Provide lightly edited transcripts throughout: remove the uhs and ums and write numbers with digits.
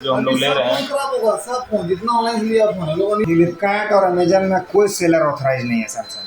जो हम लोग ले रहे हैं। खराब होगा सब फोन जितना ऑनलाइन लिया फोन लोगों ने। फ्लिपकार्ट और अमेजन में कोई सेलर ऑथराइज नहीं है सैमसंग का,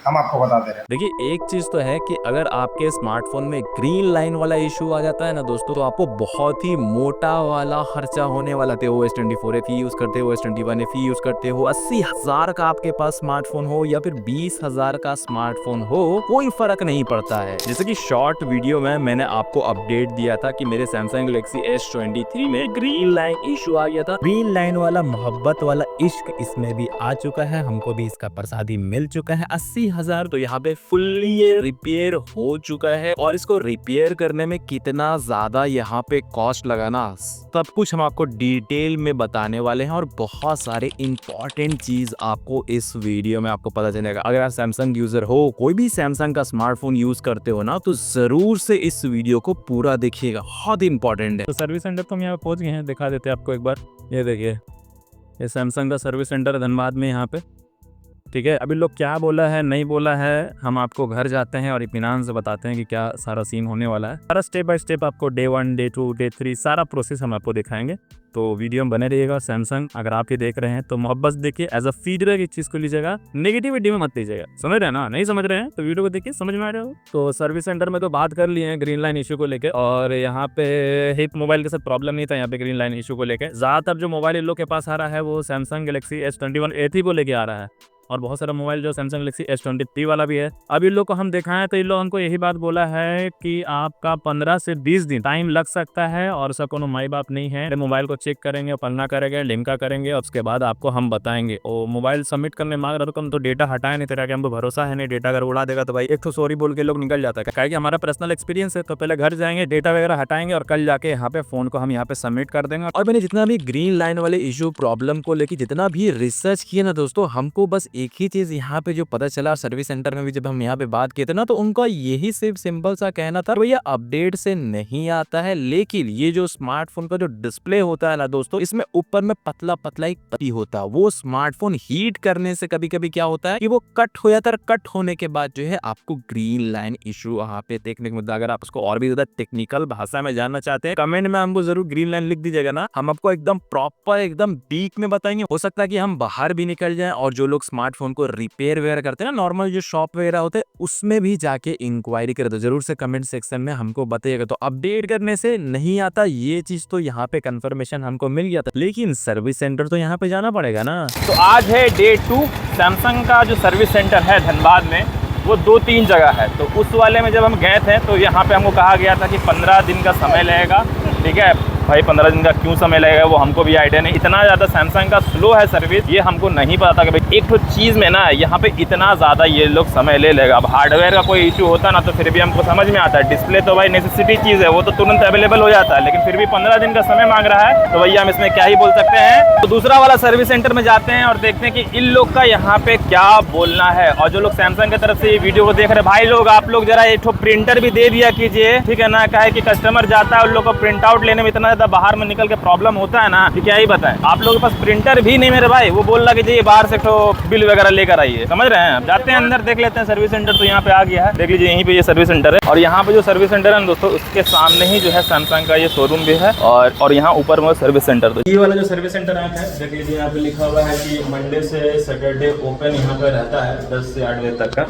हम आपको बता दे रहे हैं। देखिए एक चीज तो है कि अगर आपके स्मार्टफोन में ग्रीन लाइन वाला इशू आ जाता है ना दोस्तों, तो आपको बहुत ही मोटा वाला खर्चा होने वाला थे। OS24 FE यूज करते हो, OS21 FE यूज करते हो, 80,000 का आपके पास स्मार्टफोन हो या फिर 20,000 का स्मार्टफोन हो, कोई फर्क नहीं पड़ता है। जैसे कि शॉर्ट वीडियो में मैंने आपको अपडेट दिया था कि मेरे सैमसंग गैलेक्सी S23 में ग्रीन लाइन इशू आ गया था। ग्रीन लाइन वाला मोहब्बत वाला इश्क इसमें भी आ चुका है, हमको भी इसका प्रसादी मिल चुका है 80,000। तो यहाँ पे फुल्ली ये रिपेयर हो चुका है और इसको रिपेयर करने में कितना ज्यादा यहाँ पे कॉस्ट लगाना, सब कुछ हम आपको डिटेल में बताने वाले हैं और बहुत सारे इंपॉर्टेंट चीज आपको इस वीडियो में आपको पता चलेगा। अगर आप सैमसंग यूजर हो, कोई भी सैमसंग का स्मार्टफोन यूज करते हो ना, तो जरूर से इस वीडियो को पूरा देखिएगा, बहुत इंपॉर्टेंट है। तो सर्विस सेंटर तो हम यहाँ पहुंच गए हैं, दिखा देते हैं आपको एक बार। ये देखिए, ये सैमसंग का सर्विस सेंटर है धनबाद में यहाँ पे, ठीक है। अभी लोग क्या बोला है नहीं बोला है, हम आपको घर जाते हैं और इत्मीनान से बताते हैं कि क्या सारा सीन होने वाला है। सारा स्टेप बाय स्टेप आपको डे 1 डे 2 डे 3 सारा प्रोसेस हम आपको दिखाएंगे। तो वीडियो में बने रहिएगा। सैमसंग अगर आप ही देख रहे हैं तो मोहब्बत देखिए, एज अ फीडबैक इस चीज को लीजिएगा, नेगेटिविटी में मत लीजिएगा, समझ रहे हैं ना। नहीं समझ रहे हैं तो वीडियो को देखिए, समझ में आ रहा हो। तो सर्विस सेंटर में तो बात कर लिए हैं ग्रीन लाइन इशू को लेकर, और यहाँ पे हिप मोबाइल के साथ प्रॉब्लम नहीं था, यहाँ पे ग्रीन लाइन इशू को लेकर ज्यादातर जो मोबाइल इन लोग के पास आ रहा है वो सैमसंग गैलेक्सी S21 FE को लेके आ रहा है, और बहुत सारा मोबाइल जो सैमसंग गैलेक्सी S23 वाला भी है। अब इन लोग को हम दिखाएं तो इन लोग हमको यही बात बोला है कि आपका 15 से 20 दिन टाइम लग सकता है, और उसका कोनो माई बाप नहीं है। मोबाइल को चेक करेंगे, पलना करेंगे, लिमका करेंगे, और उसके बाद आपको हम बताएंगे। और मोबाइल सबमिट करने मांग रहा तो डेटा हटाए नहीं, तेरा कि हमको भरोसा है नहीं, डेटा अगर उड़ा देगा तो भाई एक तो सॉरी बोल के लोग निकल जाता है। क्या कि हमारा पर्सनल एक्सपीरियंस है, तो पहले घर जाएंगे, डेटा वगैरह हटाएंगे, और कल जाके यहाँ पे फोन को हम यहाँ पे सबमिट कर देंगे। और मैंने जितना भी ग्रीन लाइन वाले इशू प्रॉब्लम को लेकर जितना भी रिसर्च किया ना दोस्तों, हमको बस एक ही चीज यहाँ पे जो पता चला, सर्विस सेंटर में भी जब हम यहाँ पे बात किए थे ना, तो उनका यही सिर्फ सिंपल सा कहना था, भैया अपडेट से नहीं आता है, लेकिन ये जो स्मार्टफोन का जो डिस्प्ले होता है ना दोस्तों, इसमें ऊपर में पतला पतला एक पट्टी होता है, वो स्मार्टफोन हीट करने से कभी कभी क्या होता है कि वो कट हो जाता है। कट होने के बाद जो है आपको ग्रीन लाइन इशू यहाँ पे देखने को मिलता है। अगर आप उसको और भी ज्यादा टेक्निकल भाषा में जानना चाहते हैं, कमेंट में हमको जरूर ग्रीन लाइन लिख दीजिएगा ना, हम आपको एकदम प्रॉपर एकदम डीप में बताएंगे। हो सकता है कि हम बाहर भी निकल जाएं, और जो लोग स्मार्टफोन को रिपेयर वगैरह करते हैं ना, नॉर्मल जो शॉप वगैरह होते हैं, उसमें भी जाके इंक्वायरी करे, तो जरूर से कमेंट सेक्शन में हमको बताइएगा। तो अपडेट करने से नहीं आता, ये चीज तो यहाँ पे कंफर्मेशन हमको मिल गया था, लेकिन सर्विस सेंटर तो यहाँ पे जाना पड़ेगा ना। तो आज है डे 2। सैमसंग का जो सर्विस सेंटर है धनबाद में, वो 2-3 जगह है। तो उस वाले में जब हम गए थे तो यहाँ पे हमको कहा गया था कि 15 दिन का समय लगेगा, ठीक है भाई। 15 दिन का क्यों समय लगेगा वो हमको भी आइडिया नहीं। इतना ज़्यादा सैमसंग का स्लो है सर्विस, ये हमको नहीं पता था कि भाई एक तो चीज़ में ना यहाँ पे इतना ज़्यादा ये लोग समय ले लेगा। अब हार्डवेयर का कोई इशू होता ना तो फिर भी हमको समझ में आता है, डिस्प्ले तो भाई नेसेसिटी चीज़ है, वो तो तुरंत अवेलेबल हो जाता है, लेकिन फिर भी 15 दिन का समय मांग रहा है, तो भैया हम इसमें क्या ही बोल सकते हैं। तो दूसरा वाला सर्विस सेंटर में जाते हैं और देखते हैं कि इन लोग का यहाँ पे क्या बोलना है। और जो लोग सैमसंग की तरफ से ये वीडियो को देख रहे हैं भाई लोग, आप लोग जरा एक प्रिंटर भी दे दिया कीजिए, ठीक है ना। क्या है कि कस्टमर जाता है, उन लोग को प्रिंट आउट लेने में इतना ज़्यादा बाहर में निकल के प्रॉब्लम होता है ना कि क्या ही बताएं। आप लोगों के पास प्रिंटर भी नहीं मेरे भाई, वो बोल रहा कि बाहर से तो बिल वगैरह लेकर आइए, समझ रहे हैं। जाते हैं अंदर, देख लेते हैं सर्विस सेंटर। तो यहाँ पे आ गया है, देख लीजिए यहीं पे ये सर्विस सेंटर है, और यहाँ पे जो सर्विस सेंटर है ना दोस्तों, उसके सामने ही जो है सैमसंग का ये शोरूम भी है, और यहाँ ऊपर में सर्विस सेंटर। तो ये वाला जो सर्विस सेंटर है, देख लीजिए यहाँ पे लिखा हुआ है कि मंडे से सैटरडे ओपन यहाँ पे रहता है 10 से 8 बजे तक का,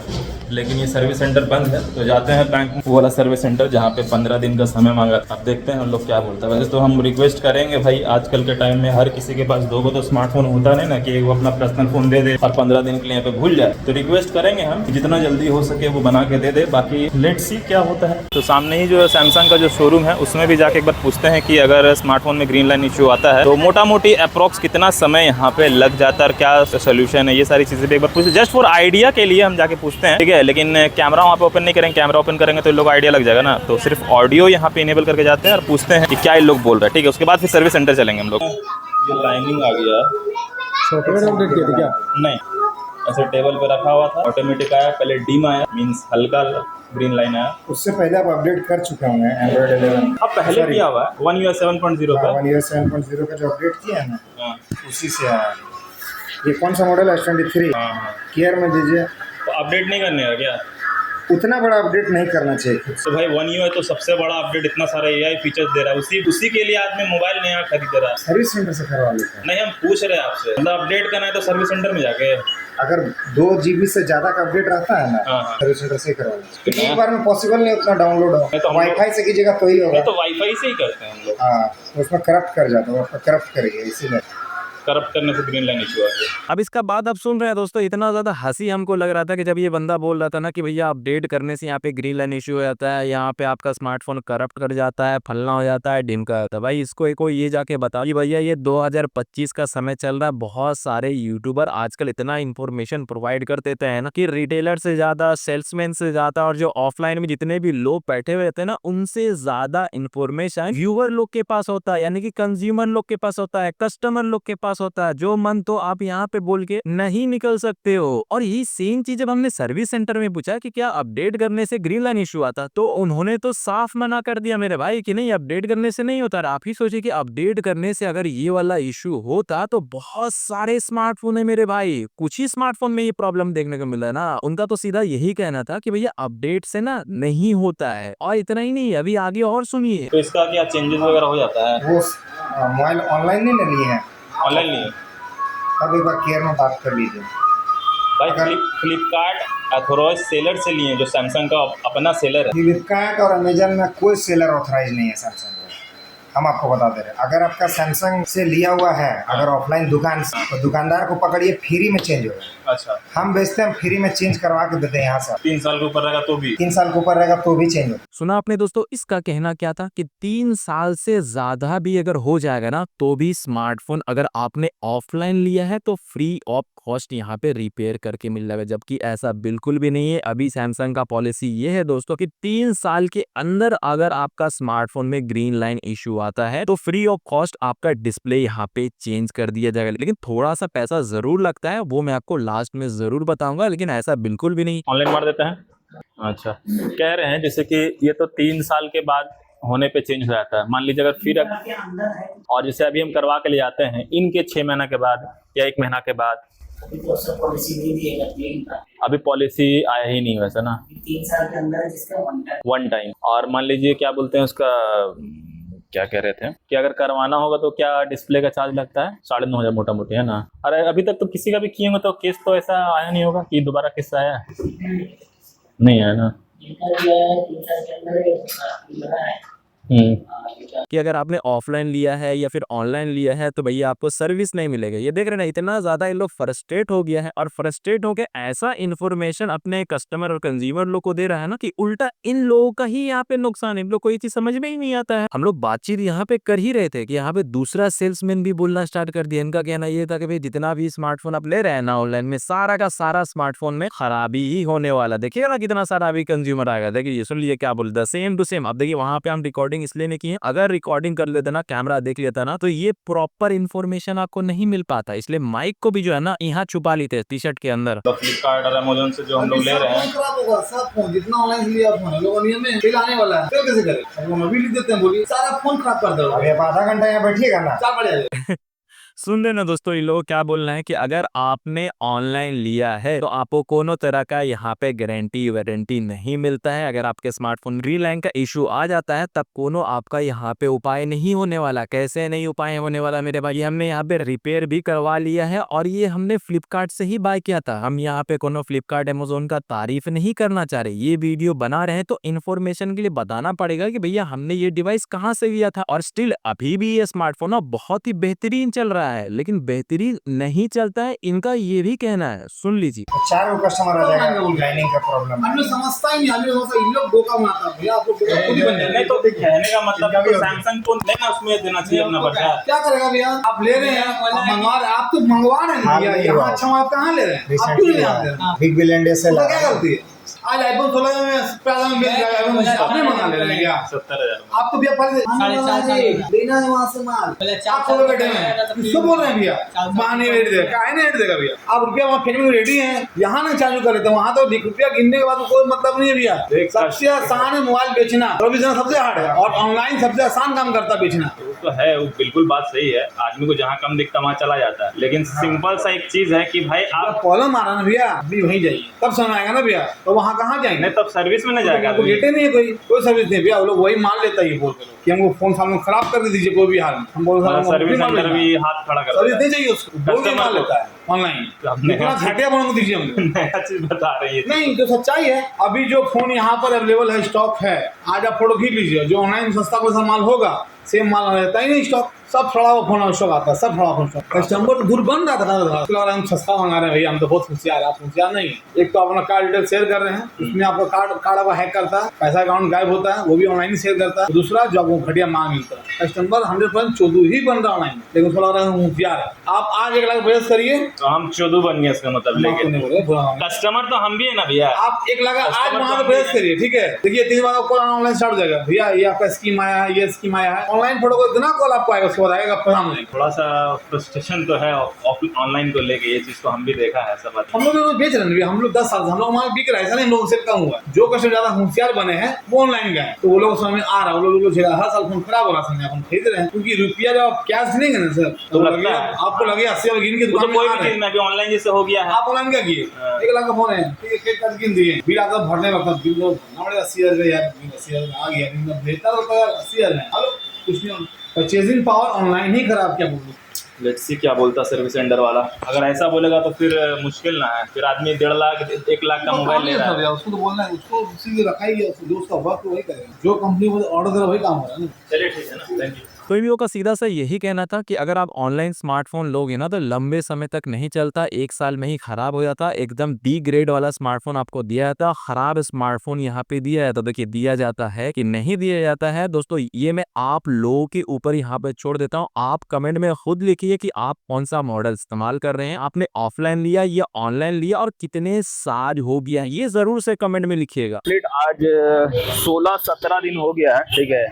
लेकिन ये सर्विस सेंटर बंद है। तो जाते हैं बैंक वो वाला सर्विस सेंटर जहाँ पे 15 दिन का समय मांगा। अब देखते हैं हम लोग क्या बोलता है। वैसे तो हम रिक्वेस्ट करेंगे भाई, आजकल के टाइम में हर किसी के पास दो तो स्मार्टफोन होता नहीं ना, कि वो अपना पर्सनल फोन दे दे और 15 दिन के लिए यहाँ पे भूल जाए। तो रिक्वेस्ट करेंगे हम जितना जल्दी हो सके वो बना के दे दे, बाकी लेट्स सी क्या होता है। तो सामने ही जो सैमसंग का जो शोरूम है उसमें भी जाके एक बार पूछते हैं कि अगर स्मार्टफोन में ग्रीन लाइन इशू आता है तो मोटा मोटी अप्रोक्स कितना समय यहाँ पे लग जाता है और क्या सोल्यूशन है, ये सारी चीजें भी एक बार पूछते, जस्ट फॉर आइडिया के लिए हम जाके पूछते हैं, ठीक है। लेकिन कैमरा वहाँ पे ओपन नहीं करेंगे, कैमरा ओपन करेंगे तो इन लोग आइडिया लग जाएगा ना। तो सिर्फ ऑडियो यहाँ पे इनेबल करके जाते हैं और पूछते हैं कि क्या इन लोग बोल रहे हैं, ठीक है। उसके बाद फिर सर्विस सेंटर चलेंगे हम लोग। ये लाइनिंग आ गया है, सॉफ्टवेयर अपडेट किया था क्या? नहीं, ऐसे टेबल पे रखा हुआ था, ऑटोमेटिक आया, पहले डिम आया, मींस हल्का ग्रीन लाइन आया। उससे पहले आप अपडेट कर चुके होंगे एंड्रॉइड 11। अब पहले किया हुआ है 1 US 7.0 का, 1 US 7.0 का जो अपडेट किया है ना, उसी से आया। ये कौन सा मॉडल है? S23। हाँ। केयर में दीजिए। तो अपडेट नहीं करने का क्या? उतना बड़ा अपडेट नहीं करना चाहिए खुद से। तो भाई One UI है तो सबसे बड़ा अपडेट, इतना सारा AI फीचर्स दे रहा है, उसी के लिए आदमी मोबाइल नया खरीद रहा है। सर्विस सेंटर से करवा लेते हैं। नहीं, हम पूछ रहे हैं आपसे, मतलब अपडेट करना है तो सर्विस सेंटर में जाके। अगर 2 GB से ज्यादा का अपडेट रहता है ना, हाँ। सर्विस सेंटर से करवा लीजिए। एक बार में पॉसिबल नहीं उतना डाउनलोड हो, नहीं तो हम वाईफाई से कीजिएगा तो ही होगा। तो वाईफाई से ही करते हैं हम लोग। हाँ, तो उसमें करप्ट कर जाता है, आपका करप्ट करिए, इसीलिए करप्ट करने से ग्रीन लाइन इशू आ गया। अब इसका बाद आप सुन रहे हैं दोस्तों, इतना ज़्यादा हंसी हमको लग रहा था कि जब ये बंदा बोल रहा था ना कि भैया अपडेट करने से यहाँ पे ग्रीन लाइन इशू हो जाता है, यहाँ पे आपका स्मार्टफोन करप्ट कर जाता है, फलना हो जाता है, ढिमका होता है। भाई इसको एक ये जाके बताओ कि भैया ये 2025 का समय चल रहा है। बहुत सारे यूट्यूबर आजकल इतना इन्फॉर्मेशन प्रोवाइड कर देते हैं ना कि रिटेलर से ज़्यादा, सेल्समैन से ज़्यादा और जो ऑफलाइन में जितने भी लोग बैठे हुए रहते हैं ना, उनसे ज़्यादा इन्फॉर्मेशन व्यूअर लोग के पास होता है, यानी कि कंज्यूमर लोग के पास होता है, कस्टमर लोग के पास होता है। जो मन तो आप यहाँ पे बोल के नहीं निकल सकते हो। और यही सेम चीज जब हमने सर्विस सेंटर में पूछा कि क्या अपडेट करने से ग्रीन लाइन इशू आता, तो उन्होंने तो साफ मना कर दिया मेरे भाई कि नहीं, अपडेट करने से नहीं होता। आप ही सोचिए कि अपडेट करने से अगर ये वाला इशू होता तो बहुत सारे स्मार्टफोन है मेरे भाई, कुछ ही स्मार्टफोन में ये प्रॉब्लम देखने को मिला ना। उनका तो सीधा यही कहना था कि भैया अपडेट से ना नहीं होता है। और इतना ही नहीं, अभी आगे और सुनिए। तो इसका क्या चेंजेस वगैरह हो जाता है? वो मोबाइल ऑनलाइन नहीं ना लिए हैं, ऑनलाइन नहीं है। तब एक बार केयर में बात कर लीजिए। भाई फ्लिपकार्ट अथोराइज सेलर से लिए, जो सैमसंग का अपना सेलर है। फ्लिपकार्ट और अमेजन में कोई सेलर ऑथराइज नहीं है सैमसंग का। हम आपको बता दे रहे हैं, अगर आपका सैमसंग से लिया हुआ है, अगर ऑफलाइन दुकान से, तो दुकानदार को पकड़िए, फ्री में चेंज होगा। अच्छा, हम बेचते हैं फ्री में, चेंज करवा के देते हैं यहाँ से। 3 साल के ऊपर रहेगा तो भी? 3 साल के ऊपर रहेगा तो भी चेंज होगा। सुना आपने दोस्तों, इसका कहना क्या था कि 3 साल से ज्यादा भी अगर हो जाएगा ना, तो भी स्मार्टफोन अगर आपने ऑफलाइन लिया है तो फ्री ऑफ कॉस्ट यहाँ पे रिपेयर करके मिल जाएगा। जबकि ऐसा बिल्कुल भी नहीं है। अभी सैमसंग का पॉलिसी ये है दोस्तों कि 3 साल के अंदर अगर आपका स्मार्टफोन में ग्रीन लाइन इशू आता है तो फ्री ऑफ कॉस्ट आपका डिस्प्ले यहाँ पे चेंज कर दिया जाएगा। लेकिन थोड़ा सा पैसा जरूर लगता है, वो मैं आपको लास्ट में जरूर बताऊंगा, लेकिन ऐसा बिल्कुल भी नहीं। ऑनलाइन मार देते हैं। अच्छा, कह रहे हैं जैसे कि ये तो 3 साल के बाद होने पे चेंज हो जाता है। मान लीजिए अगर फिर, और जैसे अभी हम करवा के ले जाते हैं इनके 6 महीना के बाद या 1 महीना के बाद, अभी पॉलिसी आया ही नहीं वैसा ना। 3 साल के अंदर जिसका 1 टाइम। और मान लीजिए क्या बोलते हैं उसका, क्या कह रहे थे कि अगर करवाना होगा तो क्या डिस्प्ले का चार्ज लगता है? 9,500 मोटा मोटी है ना। अरे अभी तक तो किसी का भी किए होंगे तो केस तो ऐसा आया नहीं होगा कि दोबारा केस आया नहीं है ना। कि अगर आपने ऑफलाइन लिया है या फिर ऑनलाइन लिया है तो भैया आपको सर्विस नहीं मिलेगा। ये देख रहे ना, इतना ज्यादा ये लोग फ्रस्ट्रेट हो गया है, और फ्रस्ट्रेट होके ऐसा इन्फॉर्मेशन अपने कस्टमर और कंज्यूमर लोग को दे रहा है ना कि उल्टा इन लोगों का ही यहाँ पे नुकसान है। इन लोग को ये चीज समझ में ही नहीं आता है। हम लोग बातचीत यहाँ पे कर ही रहे थे कि यहाँ पे दूसरा सेल्समैन भी बोलना स्टार्ट कर दिया। इनका कहना ये था कि भाई जितना भी स्मार्टफोन आप ले रहे हैं ना ऑनलाइन में, सारा का सारा स्मार्टफोन में खराबी ही होने वाला। देखिएगा ना कितना सारा अभी कंज्यूमर आएगा। देखिए सुन लीजिए क्या बोलता है, सेम टू सेम। अब देखिए वहां पे हम रिकॉर्डिंग इसलिए नहीं की है, अगर रिकॉर्डिंग कर लेते ना, कैमरा देख लेता ना, तो ये प्रॉपर इन्फॉर्मेशन आपको नहीं मिल पाता। इसलिए माइक को भी जो है ना यहाँ छुपा लेते हैं टी शर्ट के अंदर। तो फ्लिपकार्ट और अमेजोन से जो हम लोग ले रहे हैं, खराब होगा सब फोन, जितना ऑनलाइन लिया फोन लोगों ने हमें बिल आने वाला है, कैसे करें? हम अभी लिख देते हैं, बोलिए सारा फोन खराब कर दो। अभी आप आधा घंटा यहाँ बैठिएगा ना, चार बजे। सुन रहे ना दोस्तों, ये लोग क्या बोल रहे हैं कि अगर आपने ऑनलाइन लिया है तो आपको कोनो तरह का यहाँ पे गारंटी वारंटी नहीं मिलता है। अगर आपके स्मार्टफोन ग्रीन लाइन का इशू आ जाता है तब कोनो आपका यहाँ पे उपाय नहीं होने वाला। कैसे नहीं उपाय होने वाला मेरे भाई? हमने यहाँ पे रिपेयर भी करवा लिया है, और ये हमने फ्लिपकार्ट से ही बाय किया था। हम यहाँ पे कोनो फ्लिपकार्ट अमेजोन का तारीफ नहीं करना चाह रहे। ये वीडियो बना रहे हैं तो इन्फॉर्मेशन के लिए बताना पड़ेगा कि भैया हमने ये डिवाइस कहाँ से लिया था। और स्टिल अभी भी ये स्मार्टफोन बहुत ही बेहतरीन चल रहा है, लेकिन बेहतरीन नहीं चलता है, इनका ये भी कहना है। सुन लीजिए। 4 कस्टमर आ जाएगा, लाइनिंग का प्रॉब्लम। हम लोग समझता ही नहीं, हम लोग इन लोग धोखा बनाता है। भैया आप लोग धोखा खुद ही बन जाए। नहीं तो कहने का मतलब है सैमसंग को लेना, उसमें देना चाहिए अपना बचा। क्या करेगा भैया? आप ले रहे हैं, मंगवा रहे, आप तो मंगवा रहे हैं भैया, यहाँ अच्छा आप कहाँ ले रहे हैं? आप क्यों ले आते हैं? बिग बिलियन डे सेल क्या करती है? आज iPhone 16 में प्लाजा में मिल जाएगा, अपने मंगा ले रहे हैं क्या? 70,000 आप तो भैया पहले लेना है वहाँ से माल, आप खोले बैठे हैं, किसको बोल रहे हैं भैया? वहाँ नहीं रेट देगा, काहे नहीं रेट देगा भैया? आप रुपया वहाँ फेंकने में रेडी हैं, यहाँ नहीं चालू कर लेते, वहाँ तो रुपया गिनने के बाद कोई मतलब नहीं है भैया। सबसे आसान है मोबाइल बेचना, प्रोविजन सबसे हार्ड है, और ऑनलाइन सबसे आसान काम करता है बेचना। तो है, वो बिल्कुल बात सही है, आदमी को जहाँ कम दिखता वहाँ चला जाता है, लेकिन सिंपल सा एक चीज है कि भाई आप प्रॉब्लम आ रहा ना भैया, अभी वहीं जाइए तब समझ आएगा ना भैया, तो वहाँ कहाँ जाएंगे? नहीं तब सर्विस में न जाएगा आपको गेटे नहीं है, कोई सर्विस नहीं भैया, वो लोग वही मान लेता है बोल के कि हमको फोन सामने खराब कर दीजिए कोई भी हाल में, हम बोल सर्विस अंदर भी हाथ खड़ा कर सर्विस नहीं चाहिए उसको, बोल के मान लेता है ऑनलाइन। आपने इतना घटिया बनवा दीजिए हमको, नया चीज बता रही है। नहीं जो सच्चाई है, अभी जो फोन यहाँ पर अवेलेबल है, स्टॉक है, आज आप फोटो खींच लीजिए, जो ऑनलाइन सस्ता कोई सा माल होगा सेम माल रहता ही नहीं स्टॉक, सब थोड़ा वो फोन स्टॉक आता है, सब थोड़ा फोन स्टॉक। कस्टमर तो दूर बन रहा था, हम सस्ता मंगा रहे हैं भैया, हम तो बहुत होशियार है, आप होशियार नहीं है। एक तो अपना कार्ड डिटेल शेयर कर रहे हैं, उसमें आपका कार्ड आपका हैक करता है, पैसा अकाउंट गायब होता है, वो भी ऑनलाइन ही शेयर करता है। दूसरा जो आपको घटिया मांग मिलता है, कस्टमर 100% चोदू ही बन रहा है ऑनलाइन, लेकिन थोड़ा होशियार है। आप आज 1 लाख बचत करिए तो हम चोदू बन गए इसका मतलब, लेकिन कस्टमर तो हम भी है ना भैया। आप 1 लाख आज वहाँ पे बचत करिए, ठीक है। देखिए 3 बार आपको ऑनलाइन स्टार्ट हो जाएगा भैया, ये आपका स्कीम आया है, ये स्कीम आया है, ऑनलाइन फोटो को इतना कॉल आपको आएगा, उसके बाद आएगा प्रणाम नहीं। थोड़ा सा फ्रस्ट्रेशन तो है ऑनलाइन को लेके, ये चीज तो हम भी देखा है सब। हम लोग बेच रहे हैं, हम लोग 10 साल से हम लोग वहाँ बिक रहा है, ऐसा नहीं लोगों से कम हुआ। जो कस्टमर ज्यादा होशियार बने हैं वो ऑनलाइन गए, तो वो लोग समझ में आ रहा है, वो लोग हर साल फोन खराब हो रहा है, हम खरीद रहे हैं, क्योंकि रुपया जब आप कैश देंगे ना सर, तो आपको लगे 80 वाले गिन के दुकान में, कोई भी चीज में भी ऑनलाइन जैसे हो गया है। आप ऑनलाइन क्या किए, 1 लाख का फोन है, ठीक है, गिन दिए, बिल आता भरने वक्त बिल भरना पड़ेगा 80,000 यार, 80,000 आ गया, बेहतर होता है 80,000। कुछ नहीं, परचेजिंग पावर ऑनलाइन ही खराब, क्या बोलूं। लेट्स सी क्या बोलता सर्विस सेंटर वाला। अगर ऐसा बोलेगा तो फिर मुश्किल ना है, फिर आदमी 1.5 लाख 1 लाख का मोबाइल ले रहा है, उसको तो बोलना है, उसको उसी रखा ही है, जो उसका वर्क वही करेगा, जो कंपनी वो ऑर्डर करे वही काम हो रहा है ना। चलिए ठीक है ना, थैंक यू। तो इन लोगों का सीधा सा यही कहना था कि अगर आप ऑनलाइन स्मार्टफोन लोगे ना तो लंबे समय तक नहीं चलता, 1 साल में ही खराब हो जाता, एकदम डी ग्रेड वाला स्मार्टफोन आपको दिया जाता, खराब स्मार्टफोन यहाँ पे दिया जाता। देखिए दिया जाता है कि नहीं दिया जाता है दोस्तों, ये मैं आप लोगों के ऊपर यहाँ पे छोड़ देता हूँ। आप कमेंट में खुद लिखिए कि आप कौन सा मॉडल इस्तेमाल कर रहे हैं, आपने ऑफलाइन लिया या ऑनलाइन लिया और कितने साल हो गया, ये जरूर से कमेंट में लिखिएगा। आज 16-17 दिन हो गया है, ठीक है,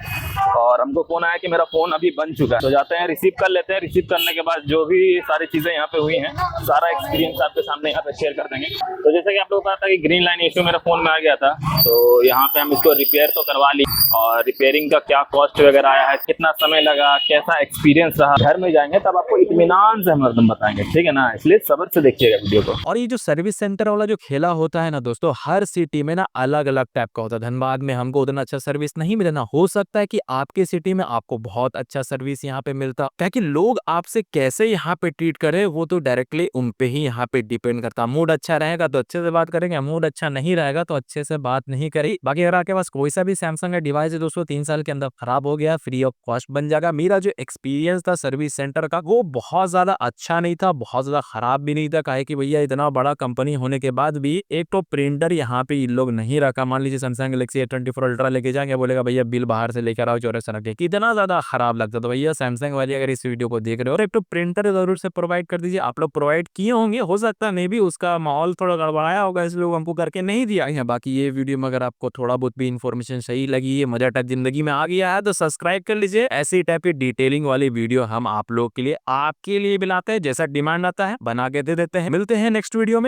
और हमको फोन आया कि मेरा फोन अभी बन चुका है, तो जाते हैं रिसीव कर लेते हैं। रिसीव करने के बाद जो भी सारी चीजें यहाँ पे हुई हैं, सारा एक्सपीरियंस आपके सामने यहाँ पे शेयर कर देंगे। तो जैसे कि आप लोगों को पता था कि ग्रीन लाइन इशू मेरे फोन में आ गया था, तो यहाँ पे हम इसको रिपेयर तो करवा ली, और रिपेयरिंग का क्या कॉस्ट वगैरह आया है, कितना समय लगा, कैसा एक्सपीरियंस रहा, घर में जाएंगे तब आपको इत्मीनान से हम एकदम बताएंगे, ठीक है ना, इसलिए सब्र से देखिएगा वीडियो को। और ये जो सर्विस सेंटर वाला जो खेला होता है ना दोस्तों, हर सिटी में ना अलग अलग टाइप का होता है। धनबाद में हमको उतना अच्छा सर्विस नहीं मिला ना, हो सकता है कि आपके सिटी में आपको बहुत अच्छा सर्विस यहाँ पे मिलता, ताकि लोग आपसे कैसे यहाँ पे ट्रीट करे वो तो डायरेक्टली उन पे ही यहाँ पे डिपेंड करता। मूड अच्छा रहेगा तो अच्छे से बात करेंगे, मूड अच्छा नहीं रहेगा तो अच्छे से बात नहीं करेगी। बाकी अगर आपके पास कोई सा भी सैमसंग का डिवाइस है दोस्तों, 3 साल के अंदर खराब हो गया, फ्री ऑफ कॉस्ट बन जाएगा। मेरा जो एक्सपीरियंस था सर्विस सेंटर का वो बहुत ज्यादा अच्छा नहीं था, बहुत ज्यादा खराब भी नहीं था, काहे कि भैया इतना बड़ा कंपनी होने के बाद भी एक तो प्रिंटर यहाँ पे इन लोग नहीं रखा। मान लीजिए सैमसंग गैलेक्सी A24 अल्ट्रा लेके जाएंगे, बोलेगा भैया बिल बाहर से लेकर आओ, चौरस रख के, कितना ज्यादा खराब लगता। तो भैया सैमसंग वाले अगर इस वीडियो को देख रहे हो, और एक तो प्रिंटर जरूर से प्रोवाइड कर दीजिए। आप लोग प्रोवाइड किए होंगे, हो सकता है मे भी उसका माहौल थोड़ा गड़बड़ाया होगा, इसलिए हमको करके नहीं दिया है। बाकी ये वीडियो में अगर आपको थोड़ा बहुत भी इन्फॉर्मेशन सही लगी है, मजा टाइप जिंदगी में आ गया है, तो सब्सक्राइब कर लीजिए। ऐसी टाइप की डिटेलिंग वाली वीडियो हम आप लोग के लिए आपके लिए भी लाते हैं, जैसा डिमांड आता है बना के दे देते हैं। मिलते हैं नेक्स्ट वीडियो में।